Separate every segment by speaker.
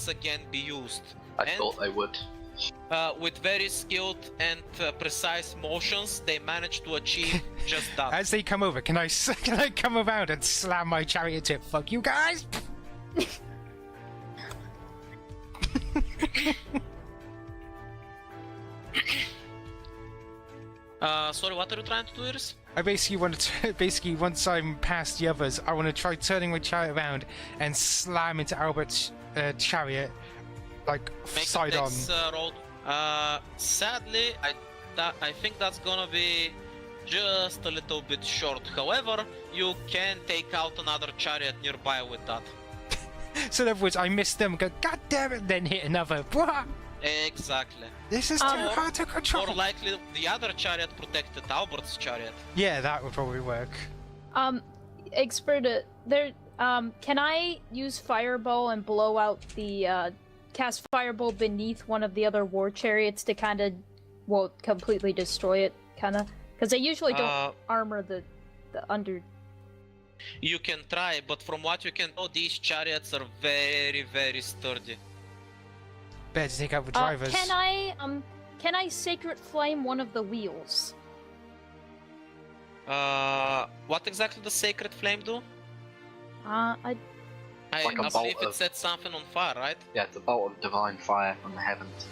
Speaker 1: again be used.
Speaker 2: I thought they would.
Speaker 1: With very skilled and precise motions, they managed to achieve just that.
Speaker 3: As they come over, can I come around and slam my chariot to it? Fuck you guys!
Speaker 1: Sorry, what are you trying to do, Iris?
Speaker 3: I basically want to, once I'm past the others, I want to try turning my chariot around and slam into Albert's chariot, like
Speaker 1: Make
Speaker 3: side
Speaker 1: a
Speaker 3: on.
Speaker 1: dex, roll. Sadly, I think that's gonna be just a little bit short. However, you can take out another chariot nearby with that.
Speaker 3: So in other words, I miss them, go god damn it, then hit another. Blah!
Speaker 1: Exactly.
Speaker 3: This is too hard to control.
Speaker 1: More likely, the other chariot protected Albert's chariot.
Speaker 3: Yeah, that would probably work.
Speaker 4: Expert, can I use Fireball and blow out the, cast Fireball beneath one of the other war chariots to kind of, well, completely destroy it, kind of? Because they usually don't armor the under...
Speaker 1: You can try, but from what you can tell, these chariots are very, very sturdy.
Speaker 3: Better to take out the drivers.
Speaker 4: Can I Sacred Flame one of the wheels?
Speaker 1: What exactly does Sacred Flame do?
Speaker 4: I
Speaker 2: like a
Speaker 1: believe
Speaker 2: bolt
Speaker 1: it
Speaker 2: of-
Speaker 1: sets something on fire, right?
Speaker 2: Yeah, it's a bolt of divine fire from the heavens.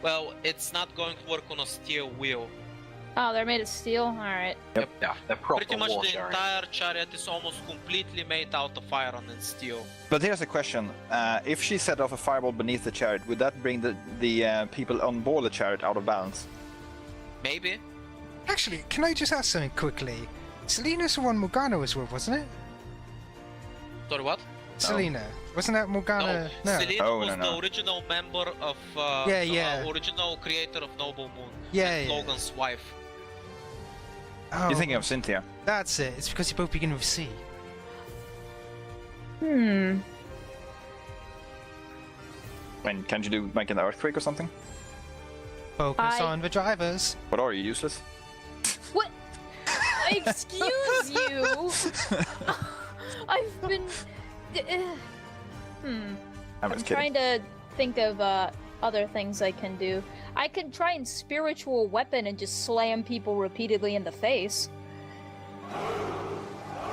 Speaker 1: Well, it's not going to work on a steel wheel.
Speaker 4: Oh, they're made of steel? Alright.
Speaker 2: Yep. Yeah, they're proper
Speaker 1: Pretty much
Speaker 2: war
Speaker 1: the
Speaker 2: chariots.
Speaker 1: entire chariot is almost completely made out of iron and steel.
Speaker 5: But here's a question: if she set off a fireball beneath the chariot, would that bring the people on board the chariot out of balance?
Speaker 1: Maybe.
Speaker 3: Actually, can I just ask something quickly? Selena's the one Morgana was with, wasn't it?
Speaker 1: Sorry, what?
Speaker 3: Selena. Wasn't that Morgana? No.
Speaker 1: Selena
Speaker 5: Oh,
Speaker 1: was
Speaker 5: no, no.
Speaker 1: the original member of...
Speaker 3: Yeah.
Speaker 1: original creator of Noble Moon.
Speaker 3: Yeah,
Speaker 1: and
Speaker 3: yeah.
Speaker 1: Logan's wife.
Speaker 3: Oh,
Speaker 5: You're thinking of Cynthia.
Speaker 3: That's it. It's because you both begin with C.
Speaker 4: Hmm.
Speaker 5: I mean, can't you do like an earthquake or something?
Speaker 3: Focus on the drivers.
Speaker 5: What are you, useless?
Speaker 4: What? Excuse you! I've been... I'm trying to think of other things I can do. I could try and spiritual weapon and just slam people repeatedly in the face.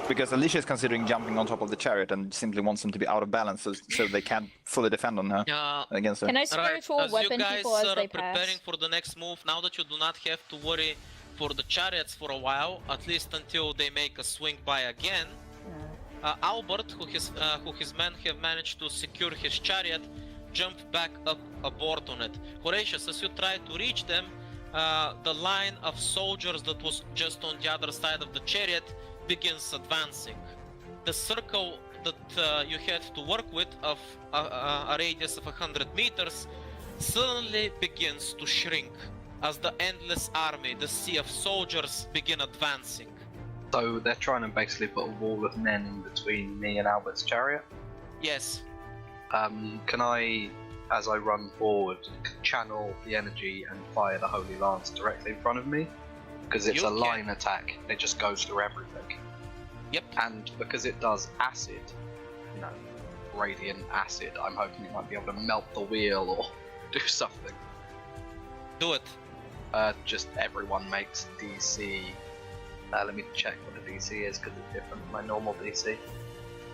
Speaker 5: Because Alyssia is considering jumping on top of the chariot and simply wants them to be out of balance so they can't fully defend on her against her.
Speaker 4: Can I spiritual
Speaker 1: As
Speaker 4: weapon
Speaker 1: you guys
Speaker 4: people as
Speaker 1: are
Speaker 4: they
Speaker 1: preparing
Speaker 4: pass?
Speaker 1: for the next move, now that you do not have to worry for the chariots for a while, at least until they make a swing by again, Albert, who his men have managed to secure his chariot, jumped back up aboard on it. Horatius, as you try to reach them, the line of soldiers that was just on the other side of the chariot begins advancing. The circle that you had to work with of a radius of 100 meters suddenly begins to shrink as the endless army, the sea of soldiers, begin advancing.
Speaker 2: So they're trying to basically put a wall of men in between me and Albert's chariot.
Speaker 1: Yes.
Speaker 2: Can I, as I run forward, channel the energy and fire the Holy Lance directly in front of me? Because it's
Speaker 1: You
Speaker 2: a
Speaker 1: can.
Speaker 2: line attack, it just goes through everything.
Speaker 1: Yep.
Speaker 2: And because it does acid, you know, radiant acid, I'm hoping it might be able to melt the wheel or do something.
Speaker 1: Do it.
Speaker 2: Just everyone makes DC. Let me check what the DC is because it's different from my normal DC.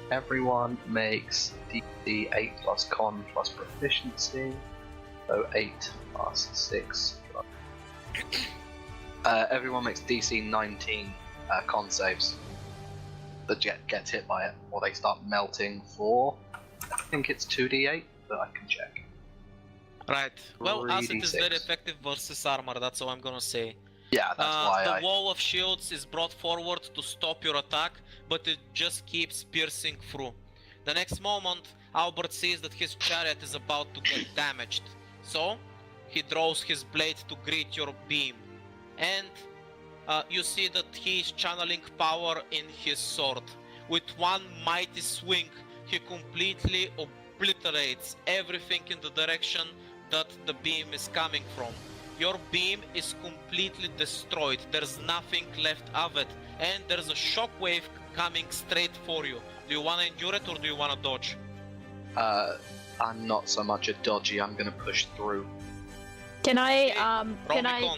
Speaker 2: Everyone makes DC 8 plus con plus proficiency. So 8 plus 6 plus... everyone makes DC 19 con saves. The jet gets hit by it, or they start melting for... I think it's 2d8, but I can check.
Speaker 1: Right. Well, acid is
Speaker 2: 3d6.
Speaker 1: very effective versus armor, that's all I'm gonna say.
Speaker 2: Yeah, that's why
Speaker 1: the wall of shields is brought forward to stop your attack, but it just keeps piercing through. The next moment, Albert sees that his chariot is about to get damaged. So, he draws his blade to greet your beam. And you see that he is channeling power in his sword. With one mighty swing, he completely obliterates everything in the direction that the beam is coming from. Your beam is completely destroyed, there's nothing left of it, and there's a shockwave coming straight for you. Do you want to endure it or do you want to dodge?
Speaker 2: I'm not so much a dodgy. I'm gonna push through.
Speaker 4: Can I
Speaker 1: Roll me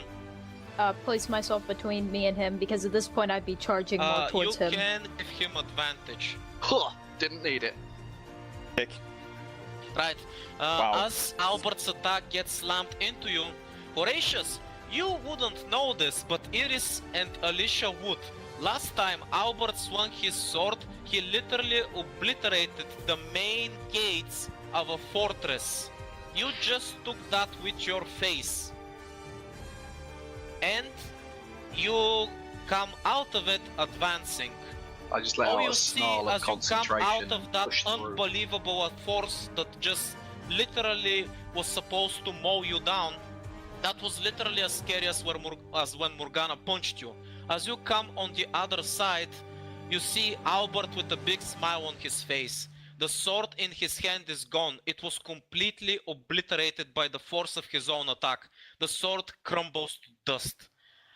Speaker 1: con.
Speaker 4: place myself between me and him, because at this point I'd be charging more towards
Speaker 1: you
Speaker 4: him.
Speaker 1: can give him advantage.
Speaker 2: Huh, didn't need it.
Speaker 5: Kick.
Speaker 1: Right.
Speaker 5: Wow.
Speaker 1: As Albert's attack gets slammed into you, Horatius, you wouldn't know this, but Iris and Alyssia would. Last time Albert swung his sword, he literally obliterated the main gates of a fortress. You just took that with your face. And you come out of it advancing.
Speaker 2: I just let
Speaker 1: All
Speaker 2: out
Speaker 1: you
Speaker 2: a
Speaker 1: see
Speaker 2: snarl of
Speaker 1: as you come
Speaker 2: concentration.
Speaker 1: out of that
Speaker 2: push through.
Speaker 1: unbelievable force that just literally was supposed to mow you down, that was literally as scary as when Morgana punched you. As you come on the other side, you see Albert with a big smile on his face. The sword in his hand is gone. It was completely obliterated by the force of his own attack. The sword crumbles to dust.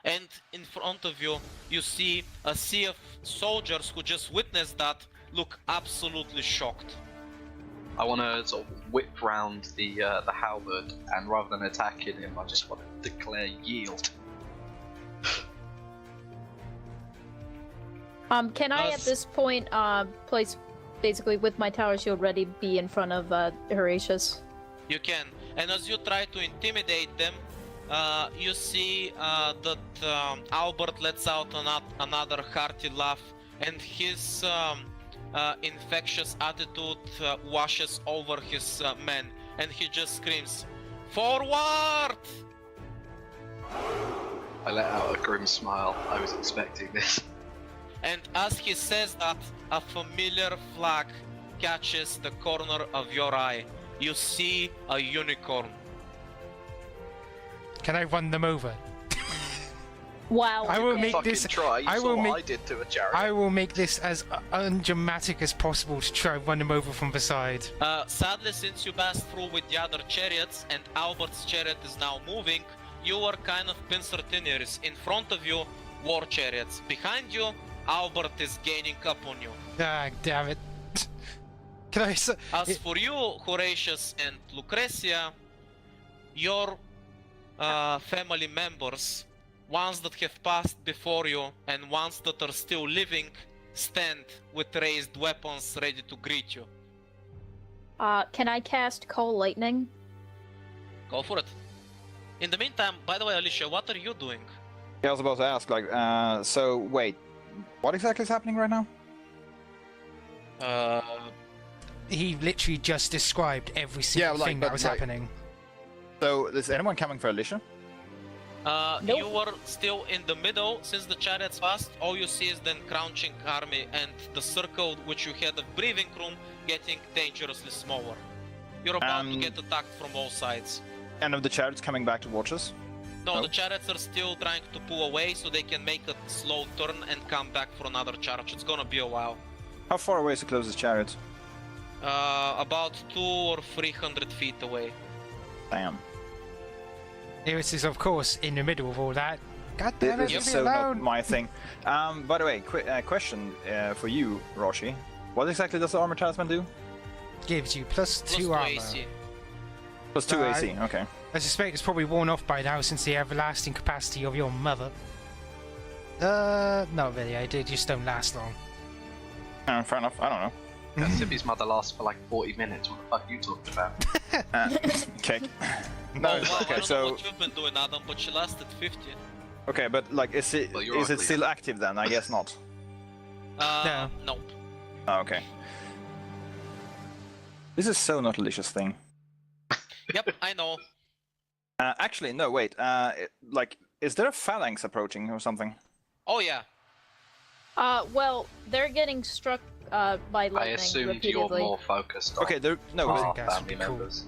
Speaker 1: And in front of you, you see a sea of soldiers who just witnessed that look absolutely shocked.
Speaker 2: I want to sort of whip round the halberd, and rather than attacking him, I just want to declare yield.
Speaker 4: Can I at this point place basically with my tower shield ready be in front of Horatius?
Speaker 1: You can. And as you try to intimidate them, you see that Albert lets out another hearty laugh, and his infectious attitude washes over his men, and he just screams, "Forward!"
Speaker 2: I let out a grim smile. I was expecting this.
Speaker 1: And as he says that, a familiar flag catches the corner of your eye. You see a unicorn.
Speaker 3: Can I run them over?
Speaker 4: Wow.
Speaker 3: I will make
Speaker 2: Fucking
Speaker 3: this.
Speaker 2: try. You
Speaker 3: I
Speaker 2: saw
Speaker 3: will
Speaker 2: what
Speaker 3: make.
Speaker 2: I did to a chariot.
Speaker 3: I will make this as undramatic as possible to try and run them over from the side.
Speaker 1: Sadly, since you passed through with the other chariots and Albert's chariot is now moving, you are kind of pincertineers. In front of you, war chariots. Behind you, Albert is gaining up on you.
Speaker 3: Ah, damn it. Can I?
Speaker 1: As for you, Horatius and Lucretia, your family members, ones that have passed before you and ones that are still living, stand with raised weapons ready to greet you.
Speaker 4: Can I cast Cold Lightning?
Speaker 1: Go for it. In the meantime, by the way, Alyssia, what are you doing?
Speaker 5: Yeah, I was about to ask, like, so wait, what exactly is happening right now?
Speaker 3: He literally just described every single
Speaker 5: like,
Speaker 3: thing that
Speaker 5: but,
Speaker 3: was
Speaker 5: like-
Speaker 3: happening.
Speaker 5: So, is anyone coming for Alyssia?
Speaker 4: Nope.
Speaker 1: You were still in the middle. Since the chariots passed, all you see is then crouching army and the circle which you had a breathing room getting dangerously smaller. You're about to get attacked from all sides.
Speaker 5: And of the chariots coming back towards us?
Speaker 1: No,
Speaker 5: Oh.
Speaker 1: the chariots are still trying to pull away so they can make a slow turn and come back for another charge. It's gonna be a while.
Speaker 5: How far away is the closest chariot?
Speaker 1: About 200 or 300 feet away.
Speaker 5: Damn.
Speaker 3: Iris is, of course, in the middle of all that. God damn it,
Speaker 5: This is
Speaker 3: leave
Speaker 5: so
Speaker 3: me
Speaker 5: not
Speaker 3: alone.
Speaker 5: my thing. By the way, question for you, Roshi. What exactly does the armor talisman do?
Speaker 3: Gives you plus
Speaker 1: Plus
Speaker 3: 2
Speaker 1: 2
Speaker 3: armor.
Speaker 1: AC.
Speaker 5: Plus 2
Speaker 3: Right.
Speaker 5: AC, okay.
Speaker 3: I suspect it's probably worn off by now since the everlasting capacity of your mother. Not really. They just don't last long.
Speaker 5: Fair enough, I don't know.
Speaker 2: Yeah, Sibby's mother lasts for like 40 minutes. What the fuck are you talking about?
Speaker 5: Okay.
Speaker 1: Oh,
Speaker 5: No,
Speaker 1: wow, I
Speaker 5: okay,
Speaker 1: don't know
Speaker 5: so
Speaker 1: what you've been doing, Adam, but she lasted 50.
Speaker 5: okay, but like, is it
Speaker 2: Well, you're
Speaker 5: is it
Speaker 2: ugly.
Speaker 5: still active then? I guess not.
Speaker 1: No.
Speaker 5: Oh, okay. This is so not Alicia's thing.
Speaker 1: Yep, I know.
Speaker 5: Actually, no, wait. Like, is there a phalanx approaching or something?
Speaker 1: Oh yeah.
Speaker 4: Well, they're getting struck by lightning
Speaker 2: I assumed
Speaker 4: repeatedly.
Speaker 2: you're more focused on
Speaker 5: Okay, they're no,
Speaker 3: Oh.
Speaker 5: wait.
Speaker 2: our
Speaker 3: Guys would
Speaker 2: family
Speaker 3: be cool.
Speaker 2: members.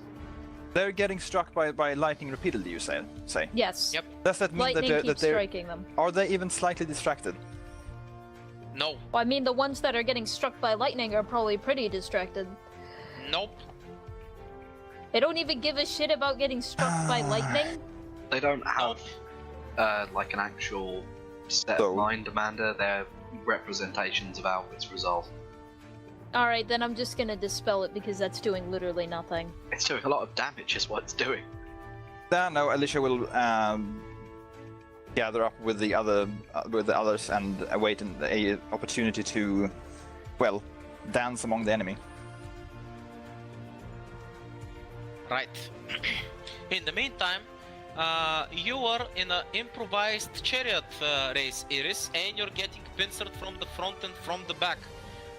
Speaker 5: They're getting struck by lightning repeatedly. You say?
Speaker 4: Yes.
Speaker 1: Yep.
Speaker 5: Does that mean
Speaker 4: Lightning
Speaker 5: that
Speaker 4: keeps
Speaker 5: they're
Speaker 4: striking them.
Speaker 5: are they even slightly distracted?
Speaker 1: No.
Speaker 4: Well, I mean, the ones that are getting struck by lightning are probably pretty distracted.
Speaker 1: Nope.
Speaker 4: They don't even give a shit about getting struck by lightning.
Speaker 2: They don't
Speaker 1: Nope.
Speaker 2: have like an actual set
Speaker 5: So-
Speaker 2: mind, Amanda. They're representations of Albert's resolve.
Speaker 4: Alright, then I'm just gonna dispel it because that's doing literally nothing.
Speaker 2: It's doing a lot of damage, is what it's doing.
Speaker 5: No, Alyssia will gather up with the others and await a opportunity to, well, dance among the enemy.
Speaker 1: Right. In the meantime, you are in an improvised chariot race, Iris, and you're getting pincered from the front and from the back.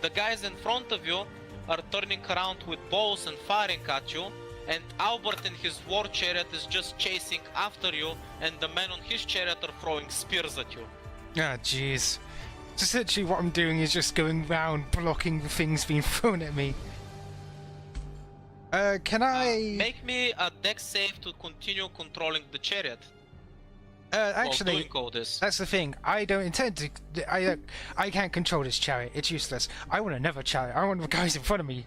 Speaker 1: The guys in front of you are turning around with bows and firing at you, and Albert in his war chariot is just chasing after you, and the men on his chariot are throwing spears at you.
Speaker 3: Ah, jeez. Just literally what I'm doing is just going round blocking the things being thrown at me. Can I...
Speaker 1: Make me a dex save to continue controlling the chariot.
Speaker 3: Actually,
Speaker 1: while doing all this.
Speaker 3: that's the thing. I don't intend to... I can't control this chariot. It's useless. I want another chariot. I want the guys in front of me.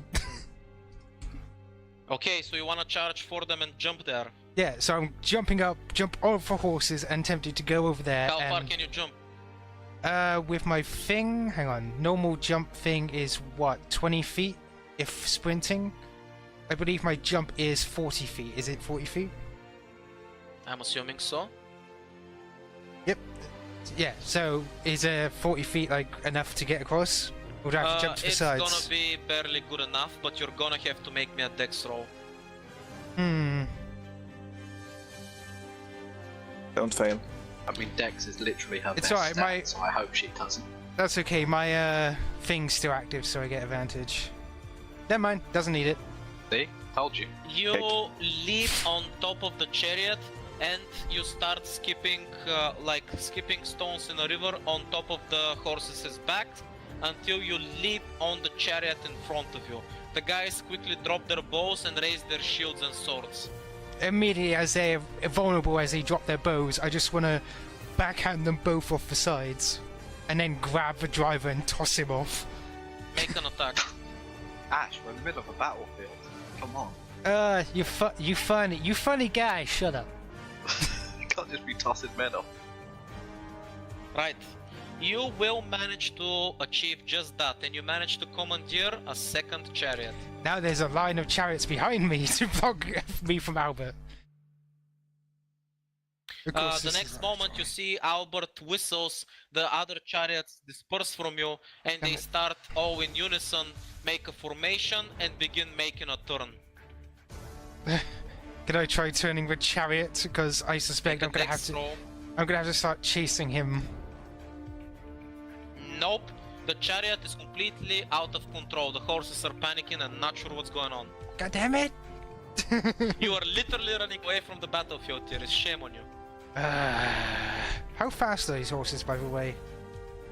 Speaker 1: Okay, so you wanna charge for them and jump there.
Speaker 3: Yeah, so I'm jumping up, jump over horses and tempted to go over there.
Speaker 1: How far can you jump?
Speaker 3: With my thing, hang on, normal jump thing is what, 20 feet if sprinting? I believe my jump is 40 feet. Is it 40 feet?
Speaker 1: I'm assuming so.
Speaker 3: Yep. Yeah, so is 40 feet like enough to get across? Or do I have to jump to the sides?
Speaker 1: It's gonna be barely good enough, but you're gonna have to make me a dex roll.
Speaker 5: Don't fail.
Speaker 2: I mean, Dex is literally her
Speaker 3: It's
Speaker 2: best
Speaker 3: alright,
Speaker 2: stat,
Speaker 3: my-
Speaker 2: so I hope she doesn't.
Speaker 3: That's okay, my thing's still active, so I get advantage. Never mind, doesn't need it.
Speaker 2: See? Told you.
Speaker 1: You leap on top of the chariot and you start skipping like skipping stones in a river on top of the horse's back until you leap on the chariot in front of you. The guys quickly drop their bows and raise their shields and swords.
Speaker 3: Immediately as they're vulnerable as they drop their bows, I just want to backhand them both off the sides and then grab the driver and toss him off.
Speaker 1: Make an attack.
Speaker 2: Ash, we're in the middle of a battlefield. Come on.
Speaker 3: You funny guy, shut up.
Speaker 2: You can't just be tossing men off.
Speaker 1: Right. You will manage to achieve just that, and you manage to commandeer a second chariot.
Speaker 3: Now there's a line of chariots behind me to block me from Albert. Of course,
Speaker 1: The
Speaker 3: this
Speaker 1: next
Speaker 3: is-
Speaker 1: moment you see Albert whistles, the other chariots disperse from you, and they start all in unison, make a formation, and begin making a turn.
Speaker 3: Can I try turning the chariot? Because I suspect
Speaker 1: Make a dex roll.
Speaker 3: I'm gonna have to start chasing him.
Speaker 1: Nope. The chariot is completely out of control. The horses are panicking and not sure what's going on.
Speaker 3: God damn it!
Speaker 1: You are literally running away from the battlefield here. It's shame on you.
Speaker 3: How fast are these horses, by the way?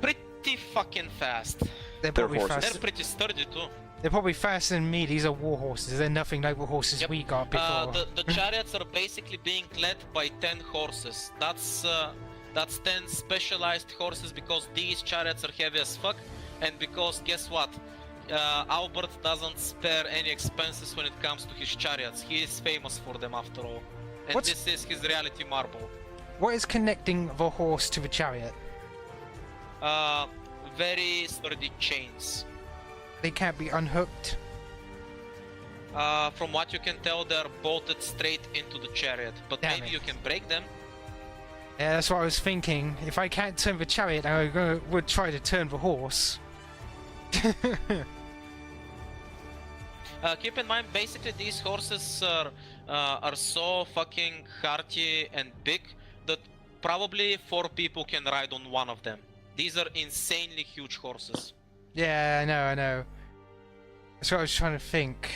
Speaker 1: Pretty fucking fast.
Speaker 3: They're probably
Speaker 5: horses.
Speaker 1: They're
Speaker 3: faster.
Speaker 1: pretty sturdy too.
Speaker 3: They're probably faster than me. These are war horses. They're nothing like the horses
Speaker 1: Yep.
Speaker 3: we got before.
Speaker 1: The chariots are basically being led by 10 horses. That's 10 specialized horses because these chariots are heavy as fuck, and because guess what? Albert doesn't spare any expenses when it comes to his chariots. He is famous for them after all. And
Speaker 3: What's-
Speaker 1: this is his reality marble.
Speaker 3: What is connecting the horse to the chariot?
Speaker 1: Very sturdy chains.
Speaker 3: They can't be unhooked.
Speaker 1: From what you can tell, they're bolted straight into the chariot, but
Speaker 3: Damn
Speaker 1: maybe
Speaker 3: it.
Speaker 1: you can break them.
Speaker 3: Yeah, that's what I was thinking. If I can't turn the chariot, would try to turn the horse.
Speaker 1: Keep in mind, basically these horses are so fucking hearty and big that probably 4 people can ride on one of them. These are insanely huge horses.
Speaker 3: Yeah, I know. That's what I was trying to think.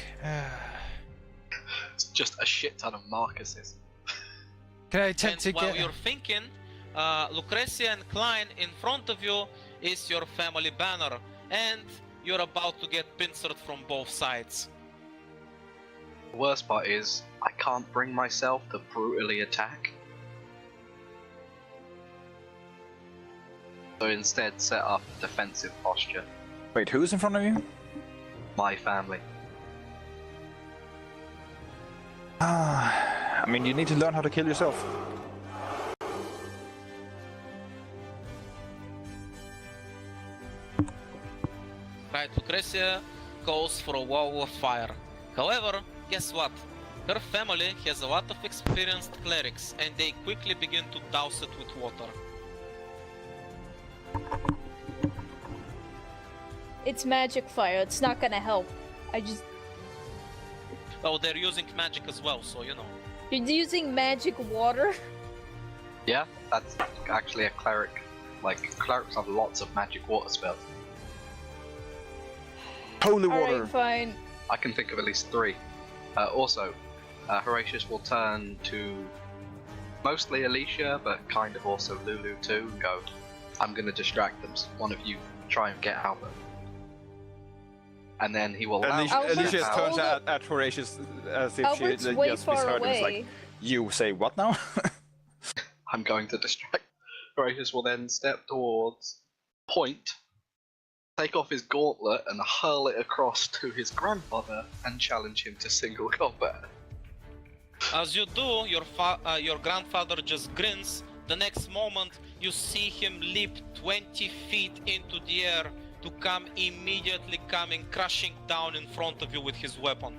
Speaker 2: It's just a shit ton of Marcuses.
Speaker 3: Can I attempt
Speaker 1: And
Speaker 3: to
Speaker 1: while
Speaker 3: get...
Speaker 1: you're thinking, Lucretia and Klein in front of you is your family banner, and you're about to get pincered from both sides.
Speaker 2: The worst part is, I can't bring myself to brutally attack. So instead set up a defensive posture.
Speaker 5: Wait, who's in front of you?
Speaker 2: My family.
Speaker 5: I mean, you need to learn how to kill yourself.
Speaker 1: Right, Lucretia, calls for a wall of fire. However, guess what? Her family has a lot of experienced clerics, and they quickly begin to douse it with water.
Speaker 4: It's magic fire. It's not gonna help.
Speaker 1: Well, they're using magic as well, so you know.
Speaker 4: You're using magic water?
Speaker 2: Yeah, that's actually a cleric. Like, clerics have lots of magic water spells.
Speaker 5: Holy water.
Speaker 4: Alright, fine.
Speaker 2: I can think of at least 3. Also, Horatius will turn to mostly Alyssia, but kind of also Lulu too, and go, I'm gonna distract them. One of you try and get Albert. And then he will allow
Speaker 5: Alyssia
Speaker 2: Albert
Speaker 5: turns
Speaker 2: out.
Speaker 5: at Horatius as if
Speaker 4: Albert's
Speaker 5: she
Speaker 4: way
Speaker 5: just
Speaker 4: far
Speaker 5: misheard him. It's
Speaker 4: away.
Speaker 5: like, you say what now?
Speaker 2: I'm going to distract. Horatius will then step towards, point, take off his gauntlet and hurl it across to his grandfather and challenge him to single combat.
Speaker 1: As you do, your grandfather just grins. The next moment, you see him leap 20 feet into the air to come immediately crashing down in front of you with his weapon.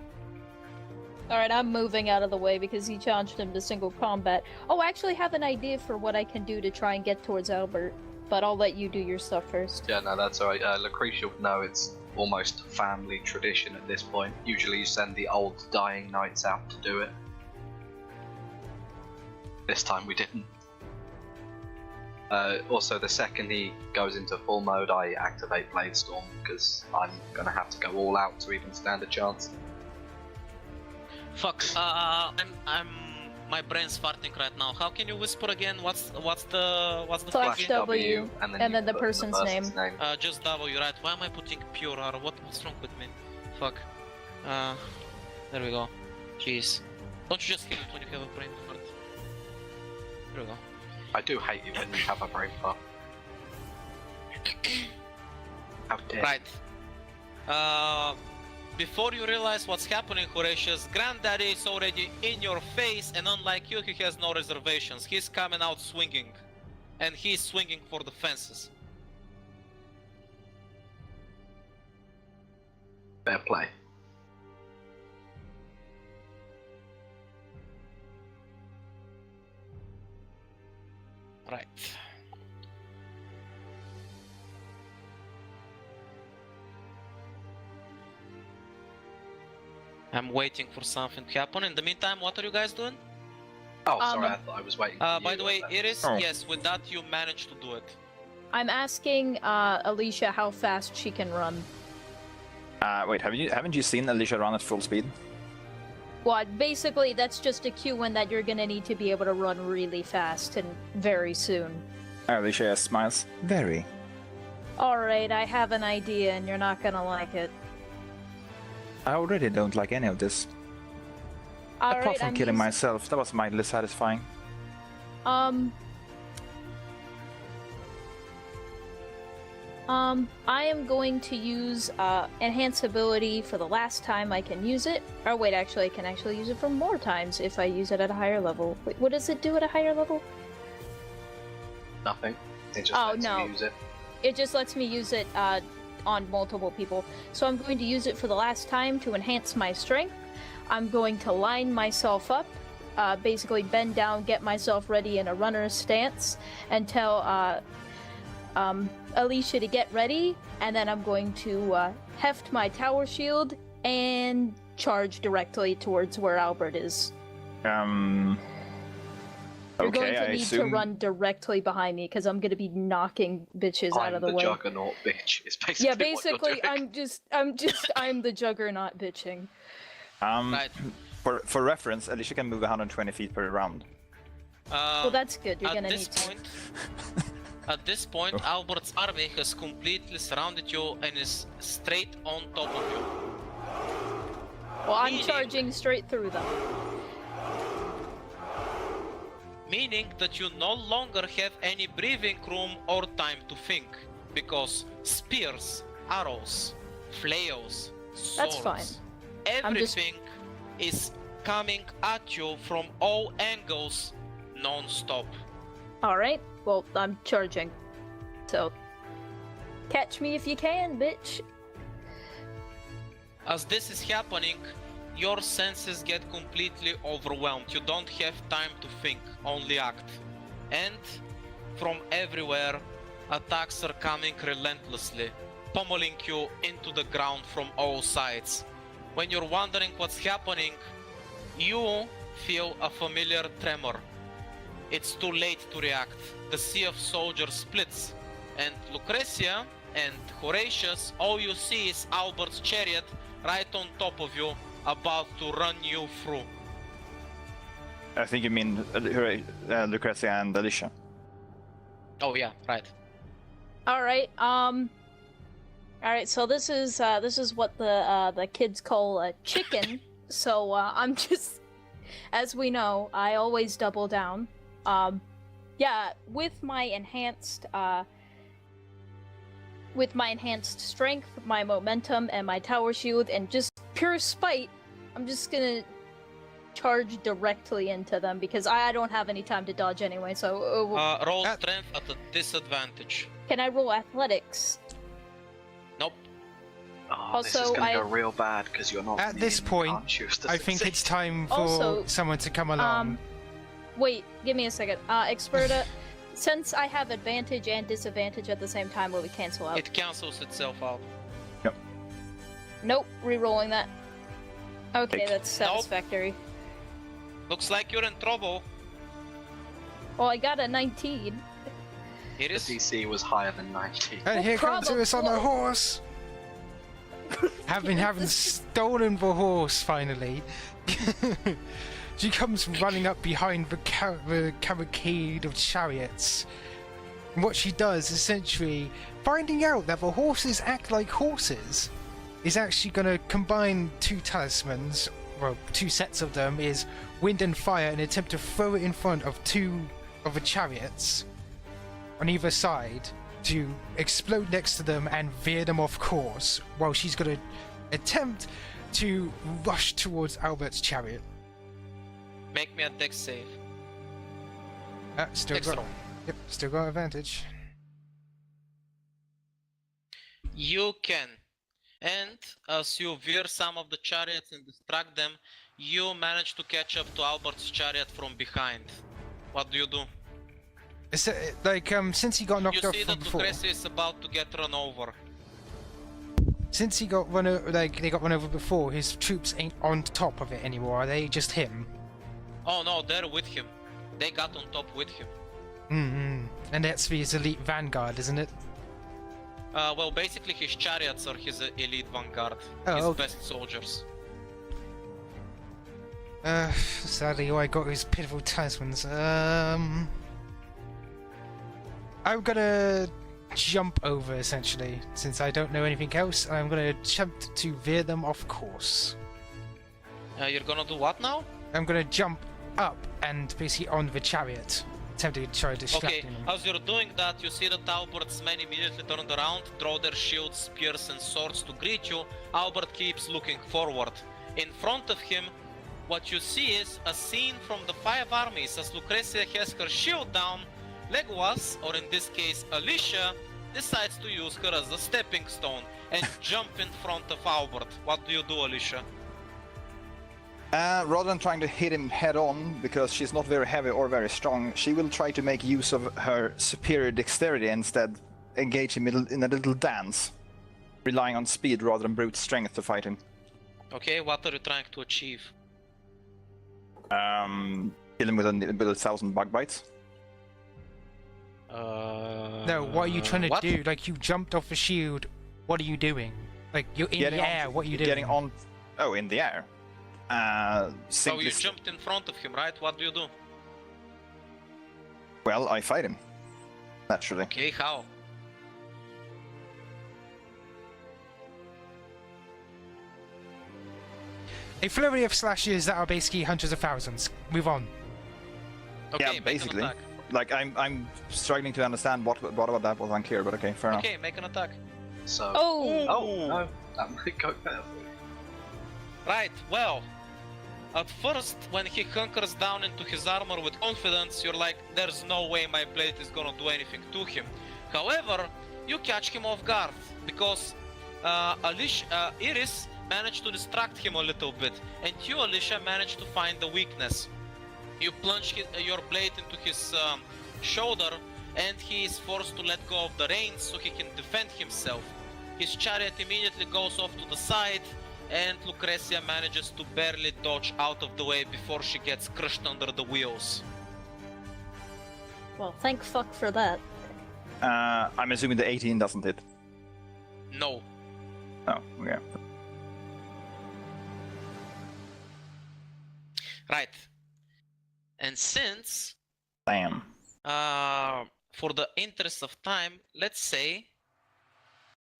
Speaker 4: Alright, I'm moving out of the way because he challenged him to single combat. Oh, I actually have an idea for what I can do to try and get towards Albert, but I'll let you do your stuff first.
Speaker 2: Yeah, no, that's alright. Lucretia would know it's almost family tradition at this point. Usually you send the old dying knights out to do it. This time we didn't. Also, the second he goes into full mode, I activate Blade Storm because I'm gonna have to go all out to even stand a chance.
Speaker 1: Fuck. My brain's farting right now. How can you whisper again? What's the
Speaker 4: Slash
Speaker 1: thingy?
Speaker 4: W, and then the
Speaker 2: put
Speaker 4: person's name.
Speaker 1: Just W, right? Why am I putting pure R? What's wrong with me? Fuck. There we go. Jeez. Don't you just hate it when you have a brain fart? There we go.
Speaker 2: I do hate you when you have a brain fart. How dare
Speaker 1: Right. Before you realize what's happening, Horatius, Granddaddy is already in your face, and unlike you, he has no reservations. He's coming out swinging. And he's swinging for the fences.
Speaker 2: Fair play.
Speaker 1: Right. I'm waiting for something to happen. In the meantime, what are you guys doing?
Speaker 2: Oh, sorry, I thought I was waiting for you.
Speaker 1: By the way, Iris,
Speaker 5: Oh.
Speaker 1: yes, with that you managed to do it.
Speaker 4: I'm asking Alyssia how fast she can run.
Speaker 5: Wait, haven't you seen Alyssia run at full speed?
Speaker 4: Well, basically, that's just a cue in that you're gonna need to be able to run really fast and very soon.
Speaker 5: Alyssia smiles. Very.
Speaker 4: Alright, I have an idea and you're not gonna like it.
Speaker 5: I already don't like any of this. Apart
Speaker 4: Alright,
Speaker 5: from killing myself, that was mildly satisfying.
Speaker 4: I am going to use enhance ability for the last time I can use it. Oh wait, actually I can actually use it for more times if I use it at a higher level. Wait, what does it do at a higher level?
Speaker 2: Nothing. It just lets you use it.
Speaker 4: It just lets me use it on multiple people. So I'm going to use it for the last time to enhance my strength. I'm going to line myself up, basically bend down, get myself ready in a runner's stance, and tell Alyssia to get ready, and then I'm going to heft my tower shield and charge directly towards where Albert is. You're going to need to run directly behind me because I'm going to be knocking bitches out of the way.
Speaker 2: I'm the juggernaut bitch. Is basically
Speaker 4: Yeah, basically,
Speaker 2: what you're doing.
Speaker 4: I'm the juggernaut bitching.
Speaker 1: Right.
Speaker 5: For reference, Alyssia can move 120 feet per round.
Speaker 4: Well, that's good. You're gonna need to.
Speaker 1: At this point, Albert's army has completely surrounded you and is straight on top of you.
Speaker 4: Well, I'm charging straight through them.
Speaker 1: Meaning that you no longer have any breathing room or time to think, because spears, arrows, flails, swords,
Speaker 4: That's fine.
Speaker 1: everything is coming at you from all angles, non-stop.
Speaker 4: Alright, well, I'm charging. So, catch me if you can, bitch.
Speaker 1: As this is happening, your senses get completely overwhelmed. You don't have time to think, only act. And from everywhere, attacks are coming relentlessly, pummeling you into the ground from all sides. When you're wondering what's happening, you feel a familiar tremor. It's too late to react. The sea of soldiers splits, and Lucretia and Horatius, all you see is Albert's chariot right on top of you, about to run you through.
Speaker 5: I think you mean Lucretia and Alyssia.
Speaker 1: Oh yeah, right.
Speaker 4: Alright, alright, so this is what the kids call a chicken. So I'm just, as we know, I always double down. Yeah, with my enhanced strength, my momentum, and my tower shield, and just pure spite, I'm just gonna charge directly into them because I don't have any time to dodge anyway. So
Speaker 1: Roll strength at a disadvantage.
Speaker 4: can I roll athletics?
Speaker 1: Nope.
Speaker 2: Oh, this is
Speaker 4: Also,
Speaker 2: gonna go real bad because you're not.
Speaker 3: At this
Speaker 2: near
Speaker 3: point,
Speaker 2: Horatius to
Speaker 3: I think
Speaker 2: succeed.
Speaker 3: it's time for
Speaker 4: Also,
Speaker 3: someone to come along.
Speaker 4: Wait, give me a second. Experta, since I have advantage and disadvantage at the same time, will it cancel out?
Speaker 1: It cancels itself out.
Speaker 4: Nope, re-rolling that. Okay,
Speaker 5: Take.
Speaker 4: that's satisfactory.
Speaker 1: Looks like you're in trouble.
Speaker 4: Well, I got a 19.
Speaker 1: It
Speaker 2: The
Speaker 1: is.
Speaker 2: DC was higher than 90.
Speaker 3: And here comes
Speaker 4: probably-
Speaker 3: us on a horse! having stolen the horse, finally. She comes running up behind the cavalcade of chariots. And what she does, essentially, finding out that the horses act like horses, is actually going to combine two talismans, well, two sets of them, is wind and fire, and attempt to throw it in front of two of the chariots on either side to explode next to them and veer them off course, while she's going to attempt to rush towards Albert's chariot.
Speaker 1: Make me a dex save.
Speaker 3: Still
Speaker 1: Dex
Speaker 3: got,
Speaker 1: roll.
Speaker 3: yep, still got advantage.
Speaker 1: You can. And as you veer some of the chariots and distract them, you manage to catch up to Albert's chariot from behind. What do you do?
Speaker 3: It's, since he got knocked
Speaker 1: You
Speaker 3: off
Speaker 1: see
Speaker 3: from
Speaker 1: that
Speaker 3: before,
Speaker 1: Lucretia is about to get run over.
Speaker 3: since he got run over, they got run over before, his troops ain't on top of it anymore. Are they just him?
Speaker 1: Oh no, they're with him. They got on top with him.
Speaker 3: And that's his elite vanguard, isn't it?
Speaker 1: Well, basically his chariots are his elite vanguard.
Speaker 3: Oh,
Speaker 1: His
Speaker 3: okay.
Speaker 1: best soldiers.
Speaker 3: Sadly, all I got is pitiful talismans. I'm gonna jump over, essentially, since I don't know anything else. I'm gonna attempt to veer them off course.
Speaker 1: You're gonna do what now?
Speaker 3: I'm gonna jump up and basically on the chariot, attempting to try distracting
Speaker 1: Okay,
Speaker 3: them.
Speaker 1: as you're doing that, you see that Albert's men immediately turned around, draw their shields, spears and swords to greet you. Albert keeps looking forward. In front of him, what you see is a scene from the 5 armies. As Lucretia has her shield down, Legolas, or in this case Alyssia, decides to use her as a stepping stone and jump in front of Albert. What do you do, Alyssia?
Speaker 5: Rather than trying to hit him head on, because she's not very heavy or very strong, she will try to make use of her superior dexterity and instead engage him in a little dance, relying on speed rather than brute strength to fight him.
Speaker 1: Okay, what are you trying to achieve?
Speaker 5: Kill him with 1,000 bug bites.
Speaker 3: No, what are you trying to do? Like, you jumped off the shield. What are you doing? Like, you're in the air. What are you doing?
Speaker 5: Getting on. Oh, in the air.
Speaker 1: Oh,
Speaker 5: Simply.
Speaker 1: you jumped in front of him, right? What do you do?
Speaker 5: Well, I fight him. Naturally.
Speaker 1: Okay, how?
Speaker 3: A flurry of slashes that are basically hundreds of thousands. Move on.
Speaker 1: Okay,
Speaker 5: Yeah,
Speaker 1: make an
Speaker 5: basically.
Speaker 1: attack.
Speaker 5: Like, I'm struggling to understand what about that was unclear, but okay, fair enough.
Speaker 1: Okay, make an attack.
Speaker 2: So.
Speaker 4: Oh!
Speaker 2: Oh no, that might go better.
Speaker 1: Right, well, at first, when he hunkers down into his armor with confidence, you're like, there's no way my blade is gonna do anything to him. However, you catch him off guard, because Iris manage to distract him a little bit, and you, Alyssia, manage to find the weakness. You plunge your blade into his shoulder, and he is forced to let go of the reins so he can defend himself. His chariot immediately goes off to the side, and Lucretia manages to barely dodge out of the way before she gets crushed under the wheels.
Speaker 4: Well, thank fuck for that.
Speaker 5: I'm assuming the 18 doesn't hit.
Speaker 1: No.
Speaker 5: Oh, okay.
Speaker 1: Right. And since,
Speaker 5: Damn.
Speaker 1: for the interest of time, let's say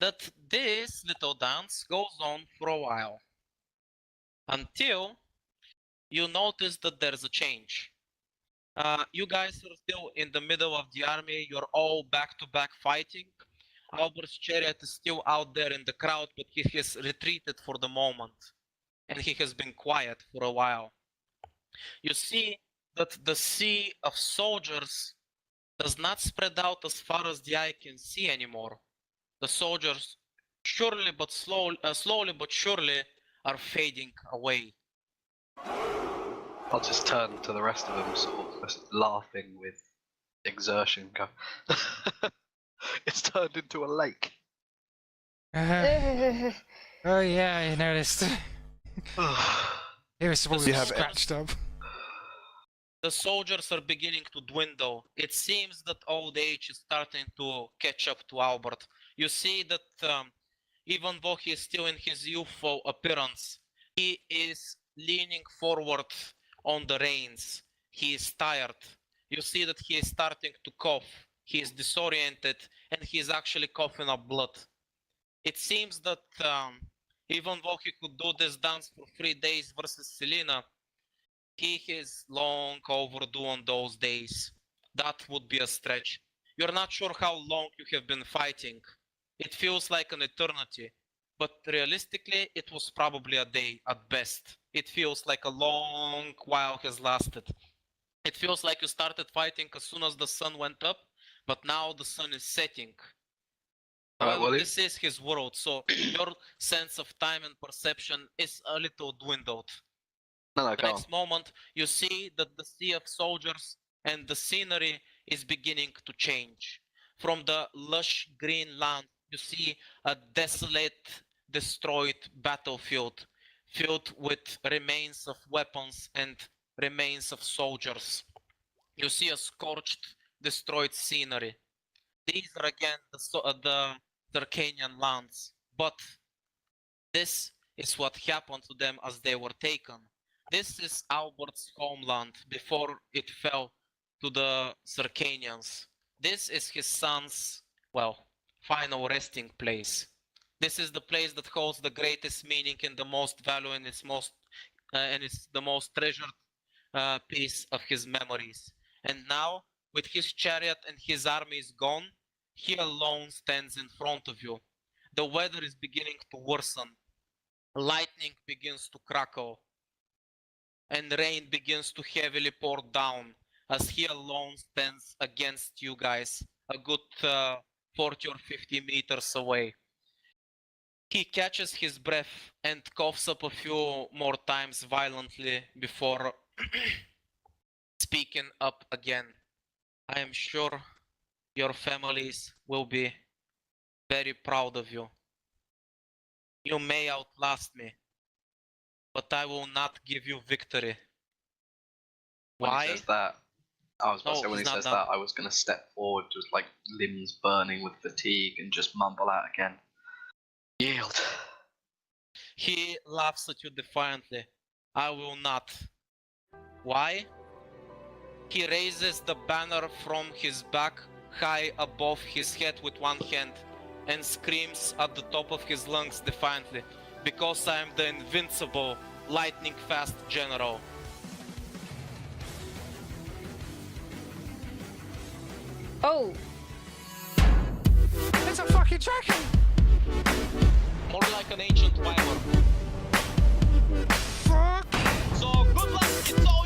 Speaker 1: that this little dance goes on for a while. Until you notice that there's a change. You guys are still in the middle of the army, you're all back-to-back fighting. Albert's chariot is still out there in the crowd, but he has retreated for the moment. And he has been quiet for a while. You see that the sea of soldiers does not spread out as far as the eye can see anymore. The soldiers, slowly but surely, are fading away.
Speaker 2: I'll just turn to the rest of them, sort of just laughing with exertion. Go. It's turned into a lake.
Speaker 3: Oh yeah, I noticed. It was supposed to be scratched up.
Speaker 1: The soldiers are beginning to dwindle. It seems that old age is starting to catch up to Albert. You see that even though he is still in his youthful appearance, he is leaning forward on the reins. He is tired. You see that he is starting to cough. He is disoriented, and he is actually coughing up blood. It seems that even though he could do this dance for 3 days versus Selena, he is long overdue on those days. That would be a stretch. You're not sure how long you have been fighting. It feels like an eternity, but realistically, it was probably a day at best. It feels like a long while has lasted. It feels like you started fighting as soon as the sun went up, but now the sun is setting. Well, this is his world, so your sense of time and perception is a little dwindled.
Speaker 2: No,
Speaker 1: The next moment, you see that the sea of soldiers and the scenery is beginning to change. From the lush green land, you see a desolate, destroyed battlefield filled with remains of weapons and remains of soldiers. You see a scorched, destroyed scenery. These are again the Circanian lands, but this is what happened to them as they were taken. This is Albert's homeland before it fell to the Circanians. This is his son's, well, final resting place. This is the place that holds the greatest meaning and the most value and it's the most treasured piece of his memories. And now, with his chariot and his army is gone, he alone stands in front of you. The weather is beginning to worsen. Lightning begins to crackle. And rain begins to heavily pour down as he alone stands against you guys, a good 40 or 50 meters away. He catches his breath and coughs up a few more times violently before speaking up again. I am sure your families will be very proud of you. You may outlast me, but I will not give you victory.
Speaker 2: When
Speaker 1: Why?
Speaker 2: he says that, I was about to say when he
Speaker 1: he's not
Speaker 2: says
Speaker 1: done.
Speaker 2: that, I was going to step forward, just like limbs burning with fatigue, and just mumble out again. Yield.
Speaker 1: He laughs at you defiantly. I will not. Why? He raises the banner from his back high above his head with one hand and screams at the top of his lungs defiantly, because I am the invincible, lightning-fast general.
Speaker 4: Oh,
Speaker 3: It's a fucking dragon!
Speaker 1: More like an ancient wyvern.
Speaker 3: Fuck!
Speaker 1: So good luck, it's all